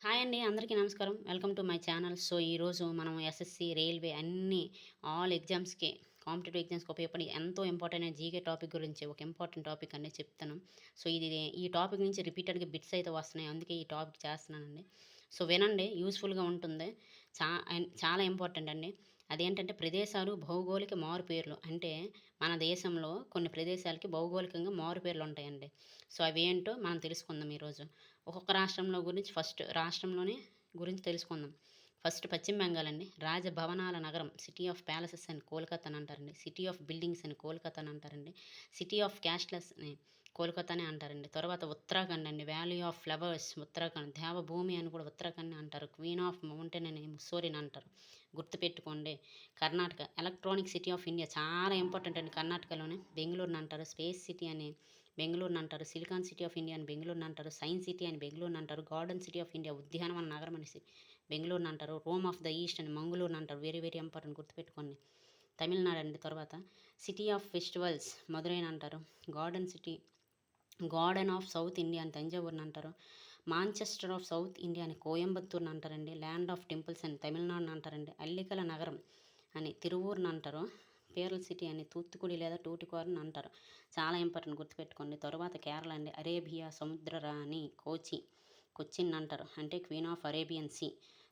Hi అండి, అందరికీ నమస్కారం. Welcome to my channel. So ఈరోజు మనం ఎస్ఎస్సి, రైల్వే అన్ని ఆల్ ఎగ్జామ్స్కి, కాంపిటేటివ్ ఎగ్జామ్స్కి ఉపయోగపడి ఎంతో ఇంపార్టెంట్ అయిన జీకే టాపిక్ గురించి ఒక ఇంపార్టెంట్ టాపిక్ అనేది చెప్తాను. సో ఈ టాపిక్ నుంచి రిపీటెడ్గా బిట్స్ అయితే వస్తున్నాయి, అందుకే ఈ టాపిక్ చేస్తున్నానండి. సో వినండి, యూస్ఫుల్గా ఉంటుంది. చాలా ఇంపార్టెంట్ అండి. అదేంటంటే ప్రదేశాలు భౌగోళిక మారుపేర్లు. అంటే మన దేశంలో కొన్ని ప్రదేశాలకి భౌగోళికంగా మారుపేర్లు ఉంటాయండి. సో అవి ఏంటో మనం తెలుసుకుందాం ఈరోజు. ఒక్కొక్క రాష్ట్రంలో గురించి ఫస్ట్ రాష్ట్రంలోనే గురించి తెలుసుకుందాం. ఫస్ట్ పశ్చిమ బెంగాల్ అండి. రాజభవనాల నగరం, సిటీ ఆఫ్ ప్యాలెసెస్ అని కోల్కతా అని అంటారండి. సిటీ ఆఫ్ బిల్డింగ్స్ అని కోల్కతా అని అంటారండి. సిటీ ఆఫ్ క్యాస్ట్లెస్ అని కోల్కతానే అంటారండి. తర్వాత ఉత్తరాఖండ్ అండి, వ్యాలీ ఆఫ్ ఫ్లవర్స్ ఉత్తరాఖండ్, దేవభూమి అని కూడా ఉత్తరాఖండ్ అంటారు. క్వీన్ ఆఫ్ మౌంటైన్ అని ముస్సోరిని అంటారు. గుర్తుపెట్టుకోండి. Karnataka electronic city of India, చాలా ఇంపార్టెంట్ అండి. కర్ణాటకలోనే బెంగళూరుని అంటారు. స్పేస్ సిటీ అని బెంగళూరుని అంటారు. సిలికాన్ సిటీ ఆఫ్ ఇండియా అని బెంగళూరుని అంటారు. సైన్స్ సిటీ అని బెంగళూరుని అంటారు. గార్డెన్ సిటీ ఆఫ్ ఇండియా, ఉద్యానవన నగరం అనేసి బెంగళూరుని అంటారు. రోమ్ ఆఫ్ ద ఈస్ట్ అని మంగళూరుని అంటారు. వెరీ వెరీ ఇంపార్టెంట్, గుర్తుపెట్టుకోండి. తమిళనాడు అండి. తర్వాత సిటీ ఆఫ్ ఫెస్టివల్స్ మధురైని అంటారు. గార్డెన్ ఆఫ్ సౌత్ ఇండియా అని తంజావూరుని అంటారు. మాంచెస్టర్ ఆఫ్ సౌత్ ఇండియా అని కోయంబత్తూరుని అంటారండి. ల్యాండ్ ఆఫ్ టెంపుల్స్ అని తమిళనాడుని అంటారండి. అల్లికల నగరం అని తిరువూరుని అంటారు. పేరల్ సిటీ అని తూత్తుకుడి లేదా టూటికోరని అంటారు. చాలా ఇంపార్టెంట్, గుర్తుపెట్టుకోండి. తర్వాత కేరళ అండి. అరేబియా సముద్ర రాణి కొచ్చిన్ అంటారు, అంటే క్వీన్ ఆఫ్ అరేబియన్ సీ.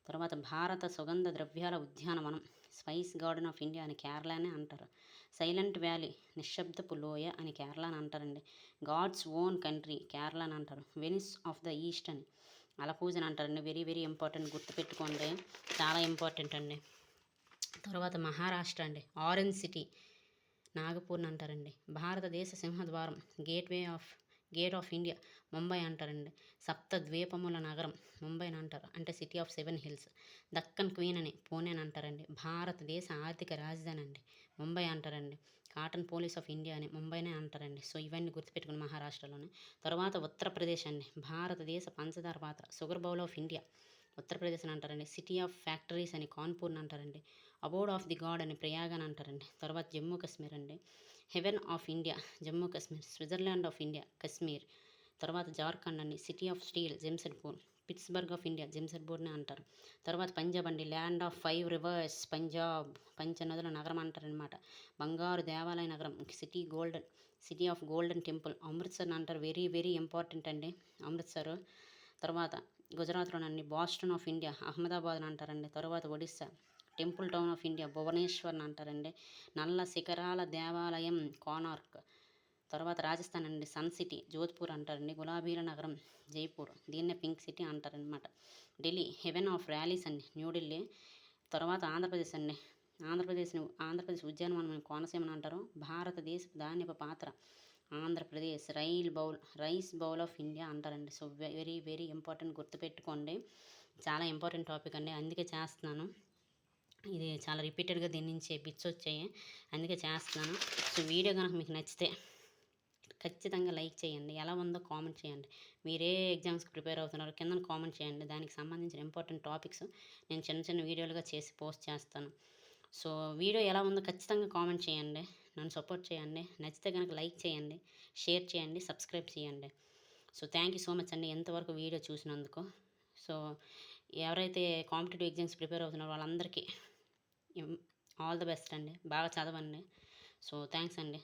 తర్వాత భారత సుగంధ ద్రవ్యాల ఉద్యానవనం, స్పైస్ గార్డెన్ ఆఫ్ ఇండియా అని కేరళనే అంటారు. సైలెంట్ వ్యాలీ, నిశ్శబ్దపు లోయ అని కేరళ అని అంటారండి. గాడ్స్ ఓన్ కంట్రీ కేరళ అని అంటారు. వెనిస్ ఆఫ్ ద ఈస్ట్ అని అలపూజని అంటారండి. వెరీ వెరీ ఇంపార్టెంట్, గుర్తుపెట్టుకోండి. చాలా ఇంపార్టెంట్ అండి. తర్వాత మహారాష్ట్ర అండి. ఆరెంజ్ సిటీ నాగపూర్ని అంటారండి. భారతదేశ సింహద్వారం, గేట్ ఆఫ్ ఇండియా ముంబై అంటారండి. సప్త ద్వీపముల నగరం ముంబైని అంటారు, అంటే city of 7 hills. Deccan queen అని పూణేని అంటారండి. భారతదేశ ఆర్థిక రాజధాని అండి ముంబై అంటారండి. కాటన్ పోలీస్ ఆఫ్ ఇండియా అని ముంబైనే అంటారండి. సో ఇవన్నీ గుర్తుపెట్టుకుని మహారాష్ట్రలోనే. తర్వాత ఉత్తరప్రదేశ్ అండి. భారతదేశ పంచదార పాత్ర, sugar bowl of India Uttar Pradesh అని అంటారండి. సిటీ ఆఫ్ ఫ్యాక్టరీస్ అని కాన్పూర్ని అంటారండి. అబోర్డ్ ఆఫ్ ది గాడ్ అని ప్రయాగ్ అని అంటారండి. తర్వాత జమ్మూ కాశ్మీర్ అండి. Heaven of India Jammu Kashmir. Switzerland of India Kashmir. తర్వాత జార్ఖండ్ అండి. City of steel Jamshedpur. Pittsburgh of India జెమ్షెడ్పూర్ని అంటారు. తర్వాత పంజాబ్ అండి. ల్యాండ్ ఆఫ్ 5 రివర్స్ పంజాబ్, పంచనదుల నగరం అంటారనమాట. బంగారు దేవాలయ నగరం, city of golden temple Amritsar అంటారు. వెరీ వెరీ ఇంపార్టెంట్ అండి అమృత్సర్. తర్వాత గుజరాత్లోనండి. బాస్టన్ ఆఫ్ ఇండియా అహ్మదాబాద్ అని అంటారండి. తర్వాత Odisha temple town of India Bhubaneswar అని అంటారండి. నల్ల శిఖరాల దేవాలయం కోనార్క్. తర్వాత రాజస్థాన్ అండి. సన్ సిటీ జోధ్పూర్ అంటారండి. గులాబీల నగరం జైపూర్, దీన్నే పింక్ సిటీ అంటారనమాట. ఢిల్లీ హెవెన్ ఆఫ్ ర్యాలీస్ అండి న్యూఢిల్లీ. తర్వాత ఆంధ్రప్రదేశ్ అండి. ఆంధ్రప్రదేశ్ ఉద్యానవనం కోనసీమని అంటారు. భారతదేశ ధాన్యపు పాత్ర Andhra Pradesh. Rice bowl of India అంటారండి. సో వెరీ వెరీ ఇంపార్టెంట్, గుర్తుపెట్టుకోండి. చాలా ఇంపార్టెంట్ టాపిక్ అండి, అందుకే చేస్తున్నాను. ఇది చాలా రిపీటెడ్గా దీని నుంచి బిట్స్ వచ్చాయి, అందుకే చేస్తున్నాను. సో వీడియో కనుక మీకు నచ్చితే ఖచ్చితంగా లైక్ చేయండి. ఎలా ఉందో కామెంట్ చేయండి. మీరే ఎగ్జామ్స్కి ప్రిపేర్ అవుతున్నారో కింద కామెంట్ చేయండి. దానికి సంబంధించిన ఇంపార్టెంట్ టాపిక్స్ నేను చిన్న చిన్న వీడియోలుగా చేసి పోస్ట్ చేస్తాను. సో వీడియో ఎలా ఉందో ఖచ్చితంగా కామెంట్ చేయండి. నన్ను సపోర్ట్ చేయండి. నచ్చితే కనుక లైక్ చేయండి, షేర్ చేయండి, సబ్స్క్రైబ్ చేయండి. So thank you so much అండి ఎంతవరకు వీడియో చూసినందుకు. సో ఎవరైతే కాంపిటేటివ్ ఎగ్జామ్స్ ప్రిపేర్ అవుతున్నారో వాళ్ళందరికీ ఆల్ ది బెస్ట్ అండి. బాగా చదవండి. సో థ్యాంక్స్ అండి.